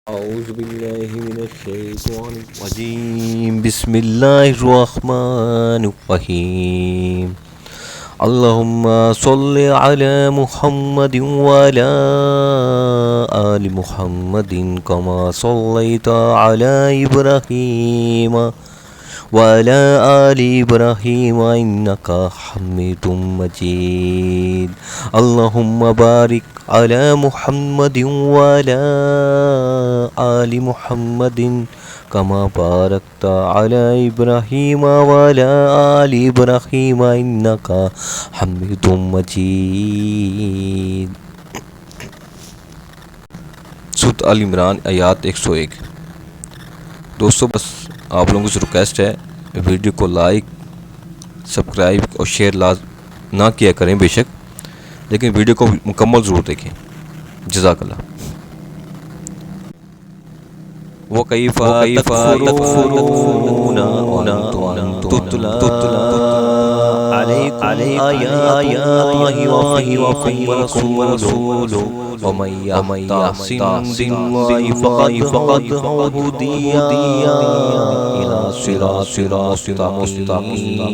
أعوذ بالله من الشيطان الرجيم بسم الله الرحمن الرحيم اللهم صل على محمد وعلى آل محمد كما صليت على إبراهيم وعلى آل إبراهيم إنك حميد مجيد اللهم بارك على محمد وعلى آل محمد كما باركت على إبراهيم وعلى آل إبراهيم إنك حميد مجيد۔ سورۃ آل عمران آیات 101۔ دوستو بس آپ لوگوں سے ریکویسٹ ہے ویڈیو کو لائک سبسکرائب اور شیئر نہ کیا کریں بے شک، لیکن ویڈیو کو مکمل ضرور دیکھیں۔ جزاک اللہ۔ وَكَيْفَ تَكْفُرُونَ وَأَنْتُمْ تُتْلَى عَلَيْكُمْ آيَاتُ اللَّهِ وَفِيكُمْ رَسُولُهُ وَمَن يَعْتَصِمْ بِاللَّهِ فَقَدْ هُدِيَ إِلَى صِرَاطٍ مُّسْتَقِيمٍ۔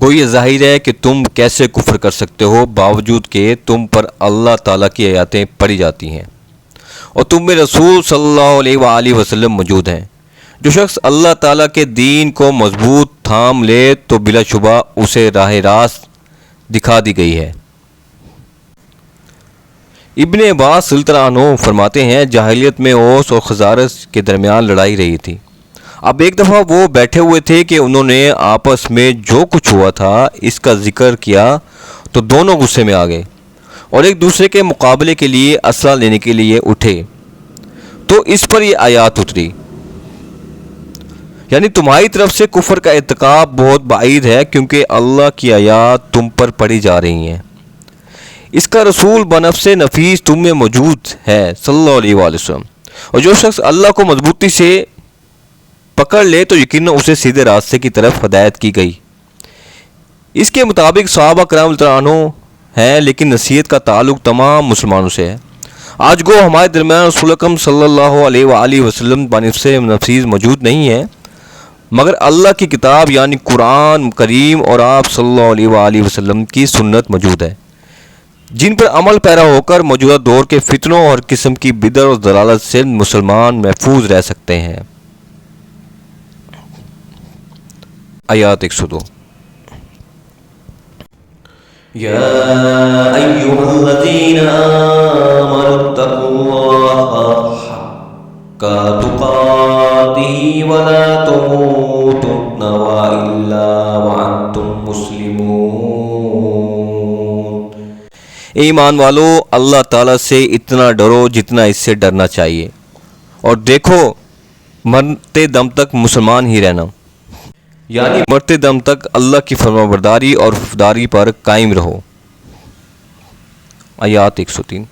گویا یہ ظاہر ہے کہ تم کیسے کفر کر سکتے ہو باوجود کہ تم پر اللہ تعالیٰ کی آیاتیں پڑھی جاتی ہیں اور تم میں رسول صلی اللہ علیہ وآلہ وسلم موجود ہیں۔ جو شخص اللہ تعالیٰ کے دین کو مضبوط تھام لے تو بلا شبہ اسے راہ راست دکھا دی گئی ہے۔ ابن عباس رضی اللہ عنہ فرماتے ہیں جاہلیت میں اوس اور خزرج کے درمیان لڑائی رہی تھی۔ اب ایک دفعہ وہ بیٹھے ہوئے تھے کہ انہوں نے آپس میں جو کچھ ہوا تھا اس کا ذکر کیا تو دونوں غصے میں آ گئے اور ایک دوسرے کے مقابلے کے لیے اسلحہ لینے کے لیے اٹھے تو اس پر یہ آیات اتری، یعنی تمہاری طرف سے کفر کا ارتکاب بہت بعید ہے کیونکہ اللہ کی آیات تم پر پڑھی جا رہی ہیں، اس کا رسول بنفس نفیس تم میں موجود ہے صلی اللہ علیہ وآلہ وسلم، اور جو شخص اللہ کو مضبوطی سے پکڑ لے تو یقیناً اسے سیدھے راستے کی طرف ہدایت کی گئی۔ اس کے مطابق صحابہ کرام رضی اللہ عنہ ہیں، لیکن نصیحت کا تعلق تمام مسلمانوں سے ہے۔ آج گو ہمارے درمیان رسول اکرم صلی اللہ علیہ وآلہ وسلم بنفس نفیس موجود نہیں ہے، مگر اللہ کی کتاب یعنی قرآن کریم اور آپ صلی اللہ علیہ وآلہ وسلم کی سنت موجود ہے، جن پر عمل پیرا ہو کر موجودہ دور کے فتنوں اور قسم کی بدعت اور ضلالت سے مسلمان محفوظ رہ سکتے ہیں۔ آیات 102۔ یا ایھا الذین آمنوا اتقوا اللہ حق تقاتہ ولا تموتن الا وانتم مسلمون۔ ایمان والو اللہ تعالیٰ سے اتنا ڈرو جتنا اس سے ڈرنا چاہیے، اور دیکھو مرتے دم تک مسلمان ہی رہنا، یعنی مرتے دم تک اللہ کی فرمانبرداری اور وفاداری پر قائم رہو۔ آیات 103۔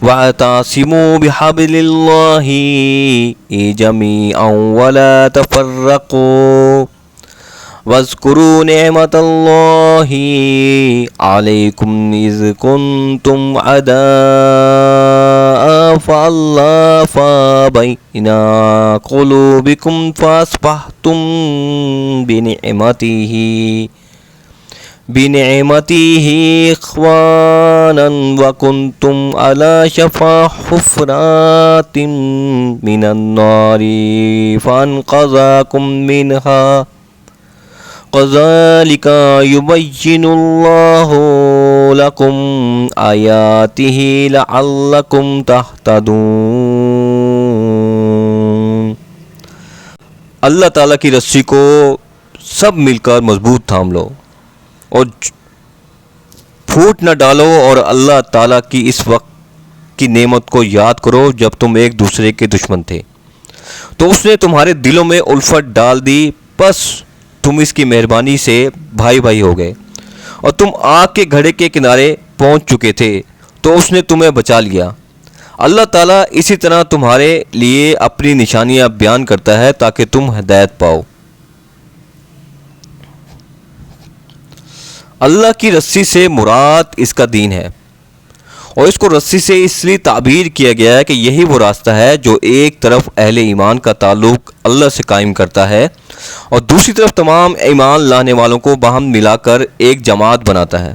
وَاعْتَصِمُوا بِحَبْلِ اللَّهِ جَمِيعًا وَلَا تَفَرَّقُوا وَاذْكُرُوا نِعْمَةَ اللَّهِ عَلَيْكُمْ إِذْ كُنْتُمْ أَعْدَاءً فَأَلَّفَ بَيْنَ قُلُوبِكُمْ فَأَصْبَحْتُمْ بِنِعْمَتِهِ إِخْوَانًا وَكُنْتُمْ عَلَى شَفَا حُفْرَةٍ مِّنَ النَّارِ فَأَنْقَذَكُم مِّنْهَا كَذَلِكَ يُبَيِّنُ اللَّهُ لَكُمْ آيَاتِهِ لَعَلَّكُمْ تَهْتَدُونَ۔ اللہ تعالیٰ کی رسی کو سب مل کر مضبوط تھام لو اور پھوٹ نہ ڈالو، اور اللہ تعالیٰ کی اس وقت کی نعمت کو یاد کرو جب تم ایک دوسرے کے دشمن تھے تو اس نے تمہارے دلوں میں الفت ڈال دی، پس تم اس کی مہربانی سے بھائی بھائی ہو گئے، اور تم آگ کے گھڑے کے کنارے پہنچ چکے تھے تو اس نے تمہیں بچا لیا۔ اللہ تعالیٰ اسی طرح تمہارے لیے اپنی نشانیاں بیان کرتا ہے تاکہ تم ہدایت پاؤ۔ اللہ کی رسی سے مراد اس کا دین ہے، اور اس کو رسی سے اس لیے تعبیر کیا گیا ہے کہ یہی وہ راستہ ہے جو ایک طرف اہل ایمان کا تعلق اللہ سے قائم کرتا ہے اور دوسری طرف تمام ایمان لانے والوں کو باہم ملا کر ایک جماعت بناتا ہے۔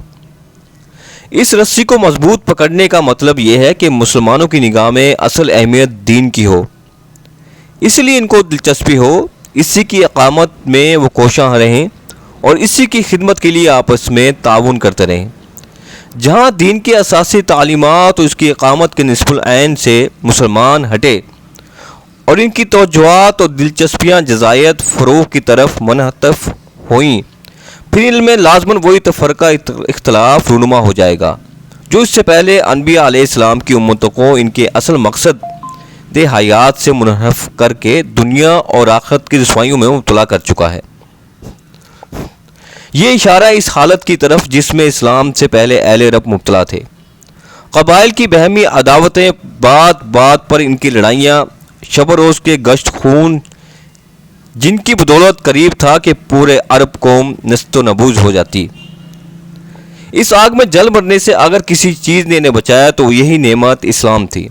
اس رسی کو مضبوط پکڑنے کا مطلب یہ ہے کہ مسلمانوں کی نگاہ میں اصل اہمیت دین کی ہو، اس لیے ان کو دلچسپی ہو، اسی کی اقامت میں وہ کوشاں رہیں اور اسی کی خدمت کے لیے آپس میں تعاون کرتے رہیں۔ جہاں دین کی اساسی تعلیمات اور اس کی اقامت کے نصف العین سے مسلمان ہٹے اور ان کی توجہات اور دلچسپیاں جزائیت فروغ کی طرف منحرف ہوئیں، پھر علم میں لازماً وہی تفرقہ اختلاف رونما ہو جائے گا جو اس سے پہلے انبیاء علیہ السلام کی امتوں کو ان کے اصل مقصد حیات سے منحرف کر کے دنیا اور آخرت کی رسوائیوں میں مبتلا کر چکا ہے۔ یہ اشارہ اس حالت کی طرف جس میں اسلام سے پہلے اہل عرب مبتلا تھے۔ قبائل کی بہمی عداوتیں، بات بات پر ان کی لڑائیاں، شب و روز کے گشت خون، جن کی بدولت قریب تھا کہ پورے عرب قوم نست و نبوز ہو جاتی۔ اس آگ میں جل مرنے سے اگر کسی چیز نے انہیں بچایا تو یہی نعمت اسلام تھی۔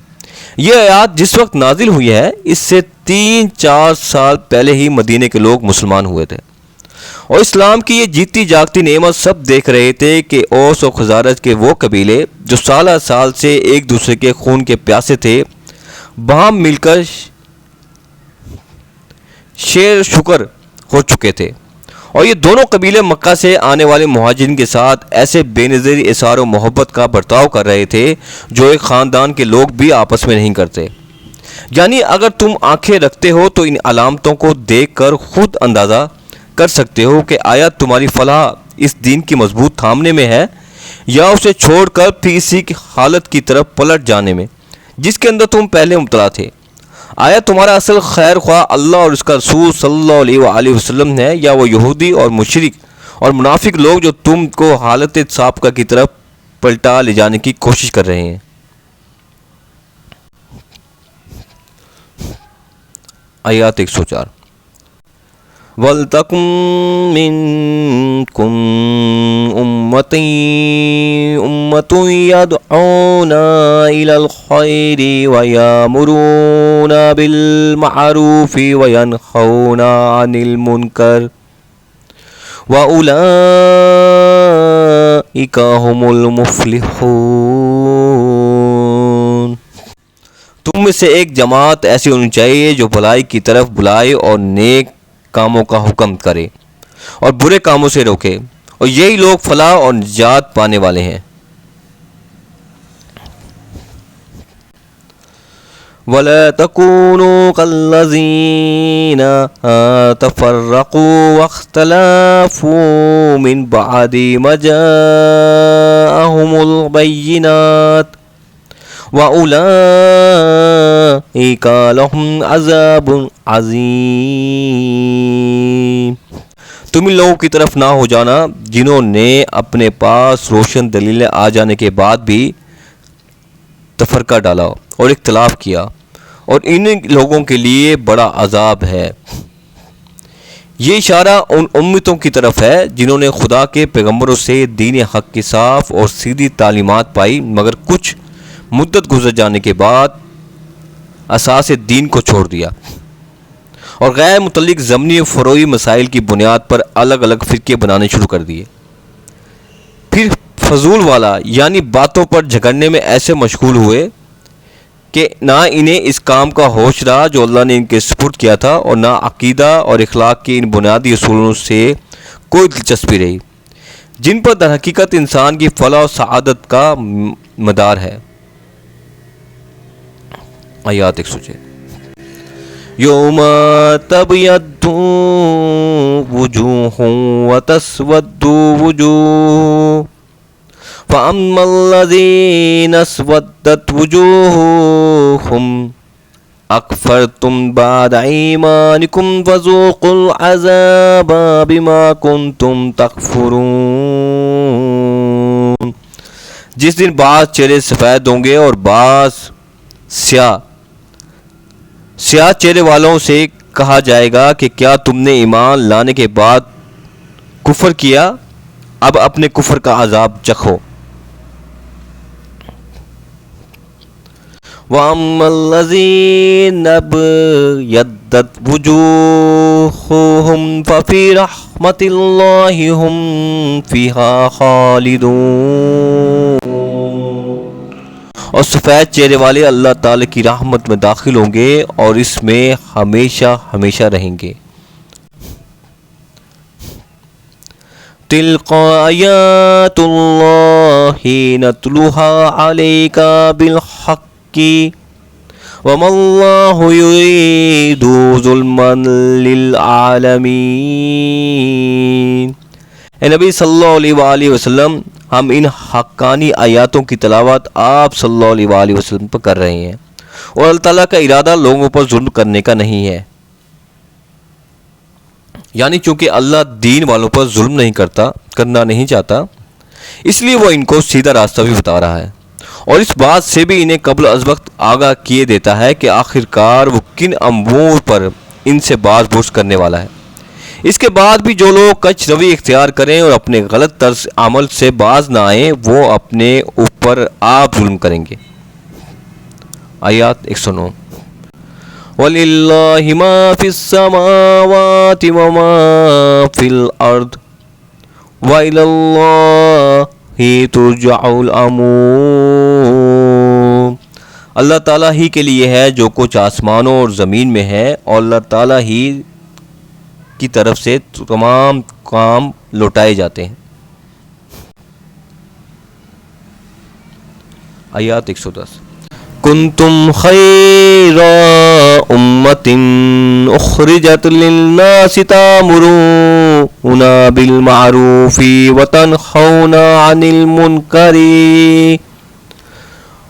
یہ آیات جس وقت نازل ہوئی ہے اس سے 3-4 سال پہلے ہی مدینے کے لوگ مسلمان ہوئے تھے، اور اسلام کی یہ جیتی جاگتی نعمت سب دیکھ رہے تھے کہ اوس و خزارج کے وہ قبیلے جو سالہ سال سے ایک دوسرے کے خون کے پیاسے تھے، باہم مل کر شیر شکر ہو چکے تھے، اور یہ دونوں قبیلے مکہ سے آنے والے مہاجرین کے ساتھ ایسے بے نظیری اظہار و محبت کا برتاؤ کر رہے تھے جو ایک خاندان کے لوگ بھی آپس میں نہیں کرتے۔ یعنی اگر تم آنکھیں رکھتے ہو تو ان علامتوں کو دیکھ کر خود اندازہ کر سکتے ہو کہ آیا تمہاری فلاح اس دین کی مضبوط تھامنے میں ہے یا اسے چھوڑ کر پھر اسی کی حالت کی طرف پلٹ جانے میں جس کے اندر تم پہلے مبتلا تھے۔ آیا تمہارا اصل خیر خواہ اللہ اور اس کا رسول صلی اللہ علیہ وآلہ وسلم ہے یا وہ یہودی اور مشرک اور منافق لوگ جو تم کو حالت سابقہ کی طرف پلٹا لے جانے کی کوشش کر رہے ہیں؟ آیات 104۔ وَلْتَكُن مِّنكُمْ أُمَّةٌ يَدْعُونَ إِلَى الْخَيْرِ وَيَأْمُرُونَ بِالْمَعْرُوفِ وَيَنْهَوْنَ عَنِ الْمُنكَرِ وَأُولَئِكَ هُمُ الْمُفْلِحُونَ۔ تم میں سے ایک جماعت ایسی ہونی چاہیے جو بھلائی کی طرف بلائے اور نیک کاموں کا حکم کرے اور برے کاموں سے روکے، اور یہی لوگ فلاح اور نجات پانے والے ہیں۔ وَلَا تَكُونُوا كَالَّذِينَ تَفَرَّقُوا وَاخْتَلَفُوا مِنْ بَعْدِ مَا جَاءَهُمُ الْبَيِّنَاتُ وَأُولَئِكَ لَهُمْ عَذَابٌ عَظِيمٌ۔ تم ان لوگوں کی طرف نہ ہو جانا جنہوں نے اپنے پاس روشن دلیلیں آ جانے کے بعد بھی تفرقہ ڈالا اور اختلاف کیا، اور ان لوگوں کے لیے بڑا عذاب ہے۔ یہ اشارہ ان امتوں کی طرف ہے جنہوں نے خدا کے پیغمبروں سے دین حق کی صاف اور سیدھی تعلیمات پائی، مگر کچھ مدت گزر جانے کے بعد اساس دین کو چھوڑ دیا اور غیر متعلق ضمنی و فروعی مسائل کی بنیاد پر الگ الگ فرقے بنانے شروع کر دیے۔ پھر فضول والا یعنی باتوں پر جھگڑنے میں ایسے مشغول ہوئے کہ نہ انہیں اس کام کا ہوش رہا جو اللہ نے ان کے سپرد کیا تھا، اور نہ عقیدہ اور اخلاق کے ان بنیادی اصولوں سے کوئی دلچسپی رہی جن پر در حقیقت انسان کی فلاح و سعادت کا مدار ہے۔ آیات 106۔ یوم تبیض وجوہ وتسود وجوہ فَأَمَّا الَّذِينَ اسْوَدَّتْ وُجُوهُهُمْ أَكْفَرْتُمْ بَعْدَ إِيمَانِكُمْ فَذُوقُوا الْعَذَابَ بِمَا كُنْتُمْ تَكْفُرُونَ۔ جس دن بعض چہرے سفید ہوں گے اور بعض سیاہ چہرے والوں سے کہا جائے گا کہ کیا تم نے ایمان لانے کے بعد کفر کیا؟ اب اپنے کفر کا عذاب چکھو۔ وَأَمَّا الَّذِينَ ابْيَضَّتْ وُجُوهُهُمْ فَفِي رَحْمَةِ اللَّهِ هُمْ فِيهَا خَالِدُونَ، اور سفید چہرے والے اللہ تعالی کی رحمت میں داخل ہوں گے اور اس میں ہمیشہ ہمیشہ رہیں گے۔ تِلْكَ آیَاتُ اللَّهِ نَتْلُوهَا عَلَيْكَ بِالْحَقِّ وَمَا اللَّهُ يُرِيدُ ظُلْمًا لِلْعَالَمِينَ۔ اے نبی صلی اللہ علیہ وآلہ وسلم، ہم ان حقانی آیاتوں کی تلاوت آپ صلی اللہ علیہ وآلہ وسلم پر کر رہے ہیں، اور اللہ تعالیٰ کا ارادہ لوگوں پر ظلم کرنے کا نہیں ہے، یعنی چونکہ اللہ دین والوں پر ظلم نہیں کرنا نہیں چاہتا، اس لیے وہ ان کو سیدھا راستہ بھی بتا رہا ہے، اور اس بات سے بھی انہیں قبل از وقت آگاہ کیے دیتا ہے کہ آخر کار وہ کن امور پر ان سے باز پرس کرنے والا ہے۔ اس کے بعد بھی جو لوگ کچھ روی اختیار کریں اور اپنے غلط طرز عمل سے باز نہ آئیں، وہ اپنے اوپر آپ ظلم کریں گے۔ آیات 109۔ وَلِلَّهِ مَا فِي السَّمَاوَاتِ وَمَا فِي الْأَرْضِ وَإِلَى اللَّهِ تُرْجَعُ الْأُمُورُ۔ اللہ تعالیٰ ہی کے لیے ہے جو کچھ آسمانوں اور زمین میں ہے، اور اللہ تعالیٰ ہی کی طرف سے تمام کام لوٹائے جاتے ہیں۔ آیات 110۔ کنتم خیر امۃ اخرجت للناس تأمرون بالمعروف وتنہون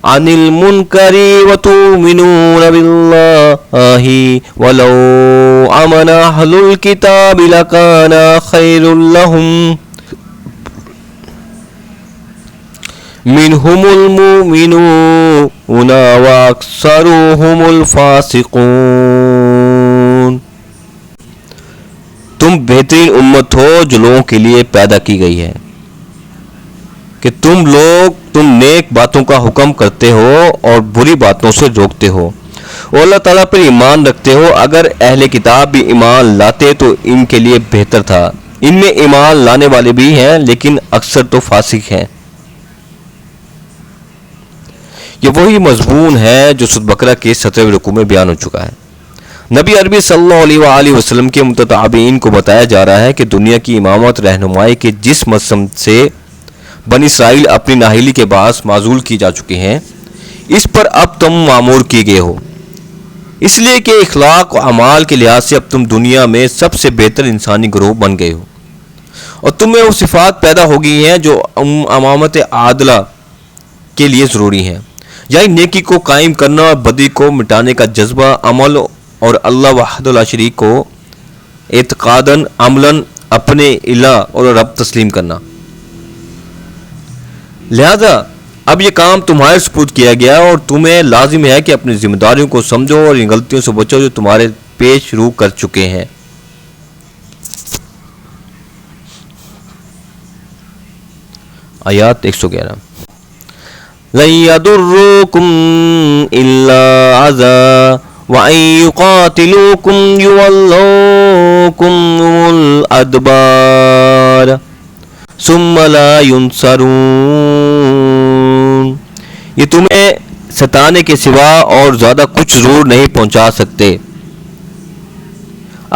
عن المنکر وتؤمنون باللہ ولو آمن اہل الکتاب لکان خیر لہم منہم المؤمنون واکثرهم الفاسقون۔ تم بہترین امت ہو جو لوگوں کے لیے پیدا کی گئی ہے کہ تم نیک باتوں کا حکم کرتے ہو اور بری باتوں سے روکتے ہو، اور اللہ تعالیٰ پر ایمان رکھتے ہو۔ اگر اہل کتاب بھی ایمان لاتے تو ان کے لیے بہتر تھا۔ ان میں ایمان لانے والے بھی ہیں لیکن اکثر تو فاسق ہیں۔ یہ وہی مضمون ہے جو سورۃ بقرہ کے 17ویں رکوع میں بیان ہو چکا ہے۔ نبی عربی صلی اللہ علیہ وآلہ وسلم کے متتابعین کو بتایا جا رہا ہے کہ دنیا کی امامت رہنمائی کے جس مقصد سے بنی اسرائیل اپنی نااہلی کے باعث معزول کی جا چکے ہیں، اس پر اب تم معمور کیے گئے ہو، اس لیے کہ اخلاق و اعمال کے لحاظ سے اب تم دنیا میں سب سے بہتر انسانی گروہ بن گئے ہو، اور تم میں وہ صفات پیدا ہو گئی ہیں جو امامت عادلہ کے لیے ضروری ہیں، یعنی نیکی کو قائم کرنا اور بدی کو مٹانے کا جذبہ، عمل اور اللہ وحدہ لا شریک کو اعتقاداً عملاً اپنے الہ اور رب تسلیم کرنا۔ لہذا اب یہ کام تمہارے سپرد کیا گیا اور تمہیں لازم ہے کہ اپنی ذمہ داریوں کو سمجھو اور ان غلطیوں سے بچو جو تمہارے پیش رو کر چکے ہیں۔ آیات 111۔ لَن يَضُرُّوكُمْ إِلَّا أَذًى وَإِن يُقَاتِلُوكُمْ يُوَلُّوكُمْ الْأَدْبَارَ ثُمَّ لَا يُنصَرُونَ۔ یہ تمہیں ستانے کے سوا اور زیادہ کچھ ضرور نہیں پہنچا سکتے،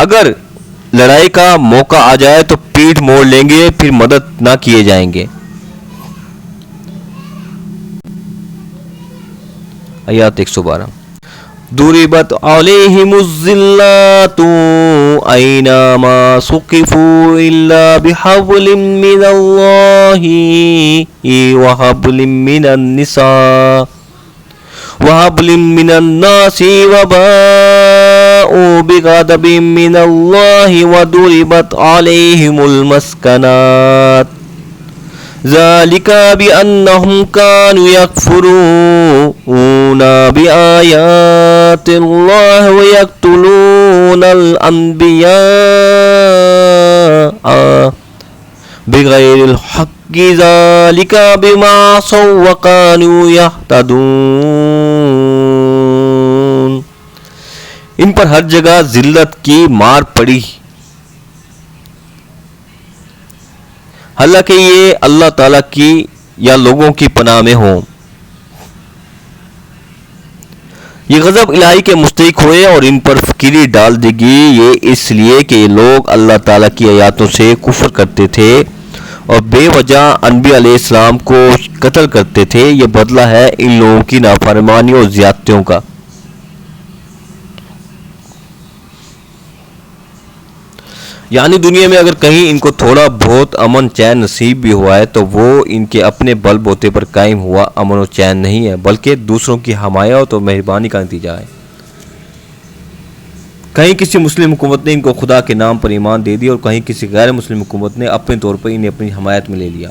اگر لڑائی کا موقع آ جائے تو پیٹھ موڑ لیں گے، پھر مدد نہ کیے جائیں گے۔ آیات 112۔ ضُرِبَتْ عَلَيْهِمُ الذِّلَّةُ أَيْنَمَا ثُقِفُوا إِلَّا بِحَبْلٍ مِّنَ اللَّهِ وَحَبْلٍ مِّنَ النَّاسِ وَبَاءُوا بِغَضَبٍ مِّنَ اللَّهِ وَضُرِبَتْ عَلَيْهِمُ الْمَسْكَنَةُ ذَلِكَ بِأَنَّهُمْ كَانُوا يَكْفُرُونَ بِآيَاتِ اللَّهِ وَيَقْتُلُونَ الْأَنْبِيَاءَ بغیر الحق ذلك بما عصوا وكانوا يهتدون۔ ان پر ہر جگہ ذلت کی مار پڑی، حالانکہ یہ اللہ تعالیٰ کی یا لوگوں کی پناہ میں ہوں۔ یہ غضب الہی کے مستحق ہوئے اور ان پر فقیری ڈال دی گئی، یہ اس لیے کہ یہ لوگ اللہ تعالیٰ کی آیاتوں سے کفر کرتے تھے اور بے وجہ انبیاء علیہ السلام کو قتل کرتے تھے۔ یہ بدلہ ہے ان لوگوں کی نافرمانی اور زیادتیوں کا۔ یعنی دنیا میں اگر کہیں ان کو تھوڑا بہت امن چین نصیب بھی ہوا ہے تو وہ ان کے اپنے بل بوتے پر قائم ہوا امن و چین نہیں ہے، بلکہ دوسروں کی حمایت اور مہربانی کا نتیجہ ہے۔ کہیں کسی مسلم حکومت نے ان کو خدا کے نام پر ایمان دے دیا اور کہیں کسی غیر مسلم حکومت نے اپنے طور پر انہیں اپنی حمایت میں لے لیا۔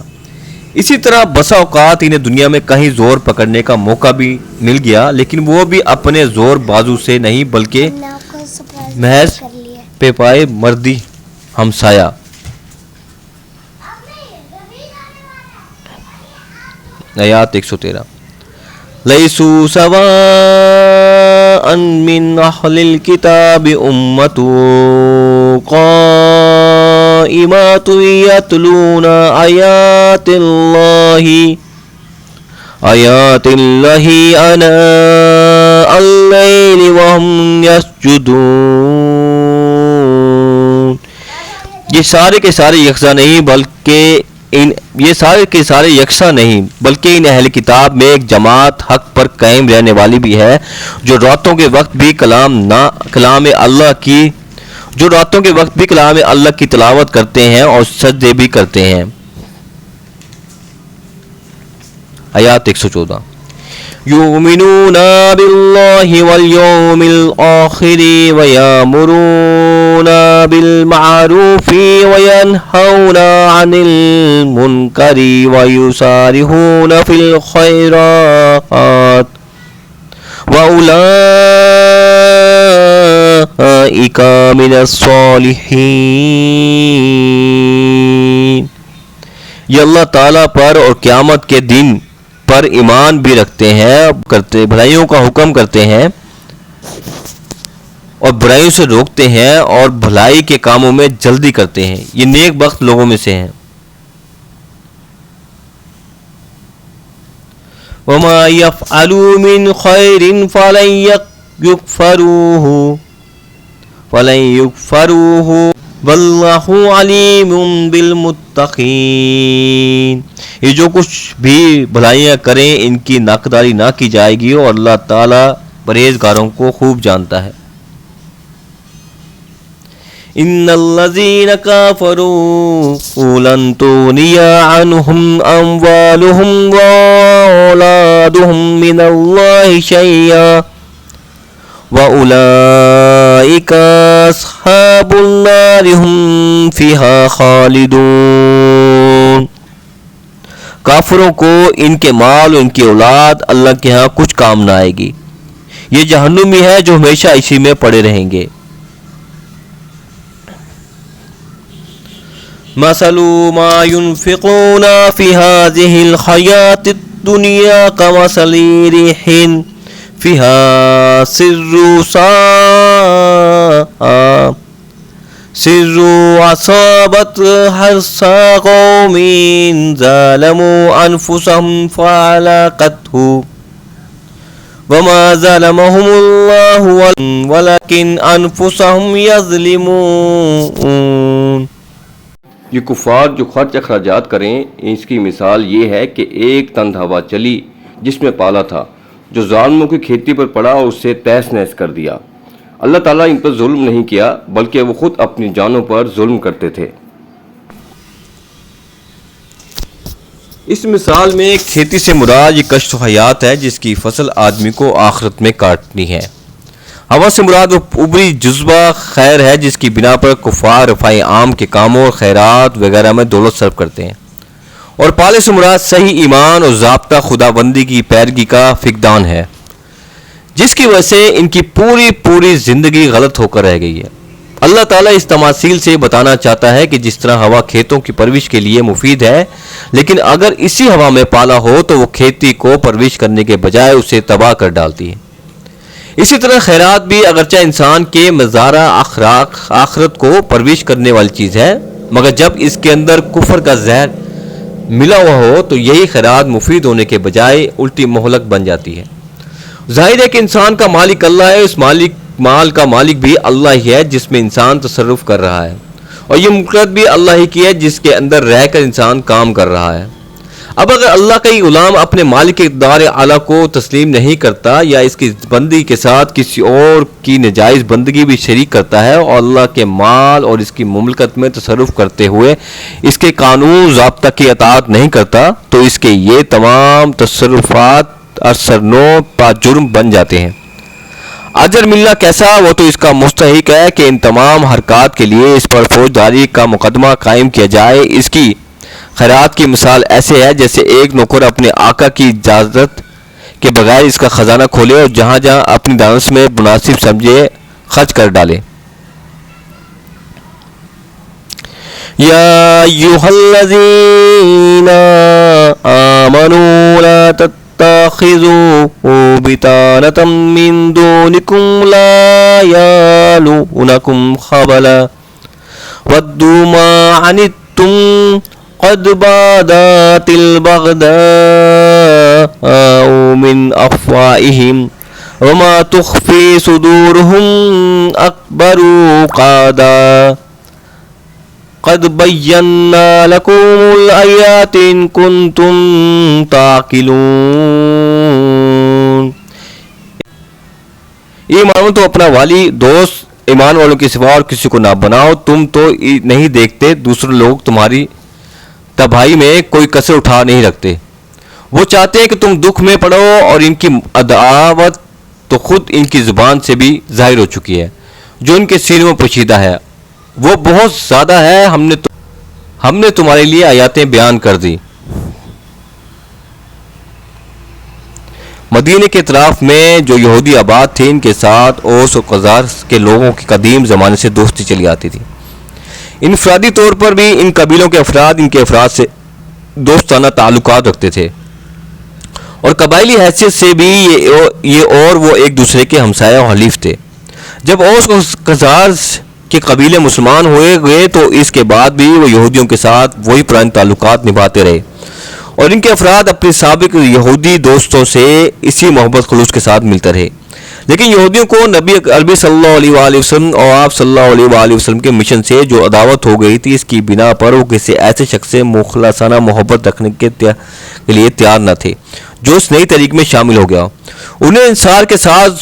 اسی طرح بسا اوقات انہیں دنیا میں کہیں زور پکڑنے کا موقع بھی مل گیا، لیکن وہ بھی اپنے زور بازو سے نہیں بلکہ محض پہ پائے مردی ہمسایہ۔ آیات 113 لیسوا سواء من اہل الکتاب امۃ قائمۃ یتلون آیات اللہ آناء اللیل وہم یسجدون۔ یہ سارے کے سارے یکساں نہیں بلکہ ان اہل کتاب میں ایک جماعت حق پر قائم رہنے والی بھی ہے، جو راتوں کے وقت بھی کلام اللہ کی تلاوت کرتے ہیں اور سجدے بھی کرتے ہیں۔ آیات 114 یؤمنون باللہ والیوم الآخر ویامرون بالمعروف وینہون عن المنکر ویسارعون فی الخیرات وأولئک من الصالحین۔ یہ اللہ تعالیٰ پر اور قیامت کے دن پر ایمان بھی رکھتے ہیں، بھلائیوں کا حکم کرتے ہیں اور برائیوں سے روکتے ہیں اور بھلائی کے کاموں میں جلدی کرتے ہیں، یہ نیک بخت لوگوں میں سے ہیں۔ وما يفعلوا من خير فلن يكفروه واللہ علیم بالمتقین۔ یہ جو کچھ بھی بھلائیاں کریں ان کی ناقداری نہ کی جائے گی اور اللہ تعالیٰ پرہیزگاروں کو خوب جانتا ہے۔ ان الذین کافروا لن تغنی عنہم اموالہم واولادہم من اللہ شیئا وَأُولَئِكَ أَصْحَابُ النَّارِ هُمْ فِيهَا خَالِدُونَ۔ کافروں کو ان کے مال اور ان کی اولاد اللہ کے ہاں کچھ کام نہ آئے گی، یہ جہنمی ہے جو ہمیشہ اسی میں پڑے رہیں گے۔ مَثَلُ مَا يُنْفِقُونَ فِي هَذِهِ الْحَيَاةِ الدُّنْيَا كَمَثَلِ رِيحٍ فِيهَا سِرٌّ أَصَابَتْ حَرْثَ قَوْمٍ ظَلَمُوا أَنفُسَهُمْ فَأَحْرَقَتْهُ وَمَا ظَلَمَهُمُ اللَّهُ وَلَكِنْ أَنفُسَهُمْ يَظْلِمُونَ۔ یہ کفار جو خرچ اخراجات کریں، اس کی مثال یہ ہے کہ ایک تند ہوا چلی جس میں پالا تھا، جو ظالموں کی کھیتی پر پڑا اور اسے تہس نہس کر دیا۔ اللہ تعالیٰ ان پر ظلم نہیں کیا بلکہ وہ خود اپنی جانوں پر ظلم کرتے تھے۔ اس مثال میں کھیتی سے مراد یہ کشت و حیات ہے جس کی فصل آدمی کو آخرت میں کاٹنی ہے۔ ہوا سے مراد وہ اوپری جذبہ خیر ہے جس کی بنا پر کفار رفع عام کے کاموں اور خیرات وغیرہ میں دولت صرف کرتے ہیں، اور پالے سے مراد صحیح ایمان اور ضابطہ خدا بندی کی پیروی کا فقدان ہے، جس کی وجہ سے ان کی پوری زندگی غلط ہو کر رہ گئی ہے۔ اللہ تعالیٰ اس تماثیل سے بتانا چاہتا ہے کہ جس طرح ہوا کھیتوں کی پرورش کے لیے مفید ہے، لیکن اگر اسی ہوا میں پالا ہو تو وہ کھیتی کو پرورش کرنے کے بجائے اسے تباہ کر ڈالتی ہے۔ اسی طرح خیرات بھی اگرچہ انسان کے مزارہ آخرت کو پرورش کرنے والی چیز ہے، مگر جب اس کے اندر کفر کا زہر ملا ہوا ہو تو یہی خیرات مفید ہونے کے بجائے الٹی مہلک بن جاتی ہے۔ ظاہر ہے کہ انسان کا مالک اللہ ہے، اس مال کا مالک بھی اللہ ہی ہے جس میں انسان تصرف کر رہا ہے، اور یہ ملکیت بھی اللہ ہی کی ہے جس کے اندر رہ کر انسان کام کر رہا ہے۔ اب اگر اللہ کا یہ غلام اپنے مالک کے اقتدار اعلیٰ کو تسلیم نہیں کرتا یا اس کی بندی کے ساتھ کسی اور کی نجائز بندگی بھی شریک کرتا ہے اور اللہ کے مال اور اس کی مملکت میں تصرف کرتے ہوئے اس کے قانون ضابطہ کی اطاعت نہیں کرتا تو اس کے یہ تمام تصرفات اثرنو پا جرم بن جاتے ہیں۔ اجر ملنا کیسا، وہ تو اس کا مستحق ہے کہ ان تمام حرکات کے لیے اس پر فوجداری کا مقدمہ قائم کیا جائے۔ اس کی خیرات کی مثال ایسے ہے جیسے ایک نوکر اپنے آقا کی اجازت کے بغیر اس کا خزانہ کھولے اور جہاں جہاں اپنی دانش میں مناسب سمجھے خرچ کر ڈالے۔ یا ایھا الذین آمنوا لا تتخذوا بطانة من دونکم لا یالونکم خبالا ودوا ما عنتم قد بادت البغضاء من افواہہم وما تخفی صدورہم اکبر قد بینا لکم الآیات ان کنتم تعقلون۔ ایمان تو اپنا والی دوست ایمان والوں کے سوا اور کسی کو نہ بناؤ، تم تو نہیں دیکھتے دوسرے لوگ تمہاری تباہی میں کوئی کسر اٹھا نہیں رکھتے، وہ چاہتے ہیں کہ تم دکھ میں پڑو، اور ان کی عداوت تو خود ان کی زبان سے بھی ظاہر ہو چکی ہے، جو ان کے سینوں میں پوشیدہ ہے وہ بہت زیادہ ہے۔ ہم نے تمہارے لیے آیاتیں بیان کر دی۔ مدینے کے اطراف میں جو یہودی آباد تھے ان کے ساتھ اوس و خزرج کے لوگوں کی قدیم زمانے سے دوستی چلی آتی تھی۔ انفرادی طور پر بھی ان قبیلوں کے افراد ان کے افراد سے دوستانہ تعلقات رکھتے تھے، اور قبائلی حیثیت سے بھی یہ اور وہ ایک دوسرے کے ہمسایہ و حلیف تھے۔ جب اوس و خزرج کے قبیلے مسلمان ہوئے گئے تو اس کے بعد بھی وہ یہودیوں کے ساتھ وہی پرانے تعلقات نبھاتے رہے، اور ان کے افراد اپنے سابق یہودی دوستوں سے اسی محبت خلوص کے ساتھ ملتے رہے۔ لیکن یہودیوں کو نبی عربی صلی اللہ علیہ وآلہ وسلم اور آپ صلی اللہ علیہ وآلہ وسلم کے مشن سے جو عداوت ہو گئی تھی، اس کی بنا پر وہ کسی ایسے شخص سے مخلصانہ محبت رکھنے کے لیے تیار نہ تھے جو اس نئی تحریک میں شامل ہو گیا۔ انہیں انصار کے ساتھ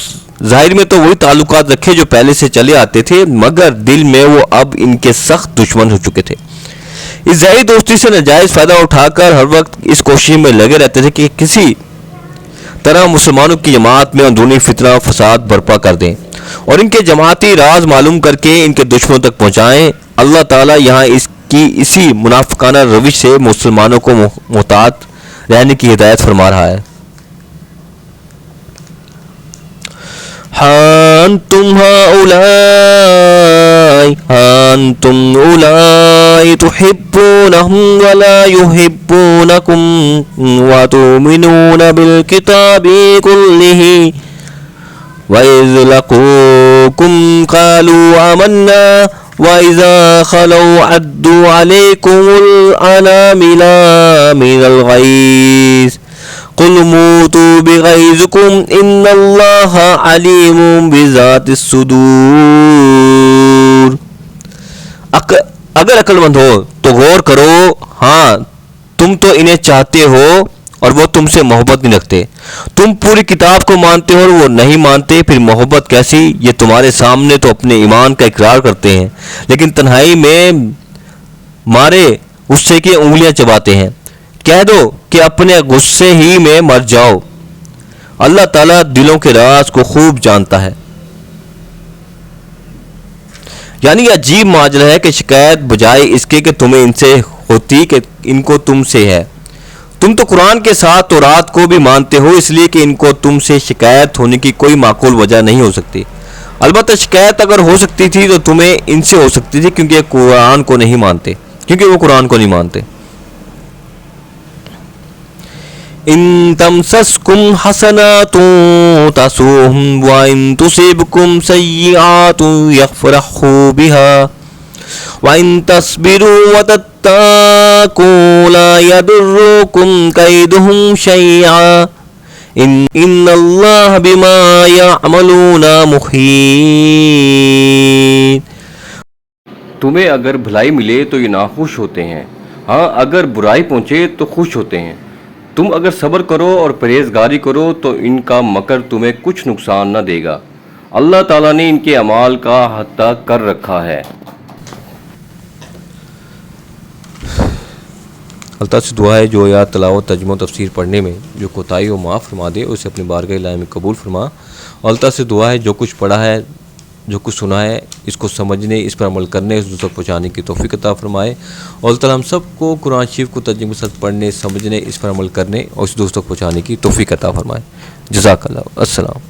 ظاہر میں تو وہی تعلقات رکھے جو پہلے سے چلے آتے تھے، مگر دل میں وہ اب ان کے سخت دشمن ہو چکے تھے۔ اس ظاہری دوستی سے ناجائز فائدہ اٹھا کر ہر وقت اس کوشش میں لگے رہتے تھے کہ کسی طرح مسلمانوں کی جماعت میں اندرونی فتنہ و فساد برپا کر دیں اور ان کے جماعتی راز معلوم کر کے ان کے دشمنوں تک پہنچائیں۔ اللہ تعالیٰ یہاں اس کی اسی منافقانہ روش سے مسلمانوں کو محتاط رہنے کی ہدایت فرما رہا ہے۔ أنتم أولئك تحبونهم ولا يحبونكم وتؤمنون بالكتاب كله وإذ لقوكم قالوا آمنا وإذا خلوا عدوا عليكم الأنامل من الغيظ قل موتوا بغيظكم ان اللہ علیم بذات الصدور۔ اگر عقل مند ہو تو غور کرو، ہاں تم تو انہیں چاہتے ہو اور وہ تم سے محبت نہیں رکھتے، تم پوری کتاب کو مانتے ہو اور وہ نہیں مانتے، پھر محبت کیسی؟ یہ تمہارے سامنے تو اپنے ایمان کا اقرار کرتے ہیں لیکن تنہائی میں مارے غصے کی انگلیاں چباتے ہیں۔ کہہ دو کہ اپنے غصے ہی میں مر جاؤ، اللہ تعالیٰ دلوں کے راز کو خوب جانتا ہے۔ یعنی یہ عجیب ماجرا ہے کہ شکایت بجائے اس کے کہ تمہیں ان سے ہوتی کہ ان کو تم سے ہے۔ تم تو قرآن کے ساتھ تورات کو بھی مانتے ہو، اس لیے کہ ان کو تم سے شکایت ہونے کی کوئی معقول وجہ نہیں ہو سکتی۔ البتہ شکایت اگر ہو سکتی تھی تو تمہیں ان سے ہو سکتی تھی کیونکہ قرآن کو نہیں مانتے، کیونکہ وہ قرآن کو نہیں مانتے۔ ان تمسسکم حسنات تسؤہم وان تصبکم سیئات یفرحوا بها وان تصبروا وتتقوا لا يضركم كيدهم شيئا ان اللہ بما یعملون محیط۔ تمہیں اگر بھلائی ملے تو یہ ناخوش ہوتے ہیں، ہاں اگر برائی پہنچے تو خوش ہوتے ہیں۔ تم اگر صبر کرو اور پرہیزگاری کرو تو ان کا مکر تمہیں کچھ نقصان نہ دے گا، اللہ تعالیٰ نے ان کے اعمال کا احاطہ کر رکھا ہے۔ اللہ تعالیٰ سے دعا ہے جو آیات تلاوت ترجمہ و تفسیر پڑھنے میں جو کوتاہی ہو معاف فرما دے، اسے اپنی بارگاہ الہی میں قبول فرما۔ اللہ تعالیٰ سے دعا ہے جو کچھ پڑھا ہے، جو کچھ سنا ہے، اس کو سمجھنے، اس پر عمل کرنے، اس دوسروں تک پہنچانے کی توفیق عطا فرمائے۔ اور اللہ تعالیٰ ہم سب کو قرآن شریف کو ترجمے کے ساتھ پڑھنے، سمجھنے، اس پر عمل کرنے اور اس دوسروں تک پہنچانے کی توفیق عطا فرمائے۔ جزاک اللہ، السلام۔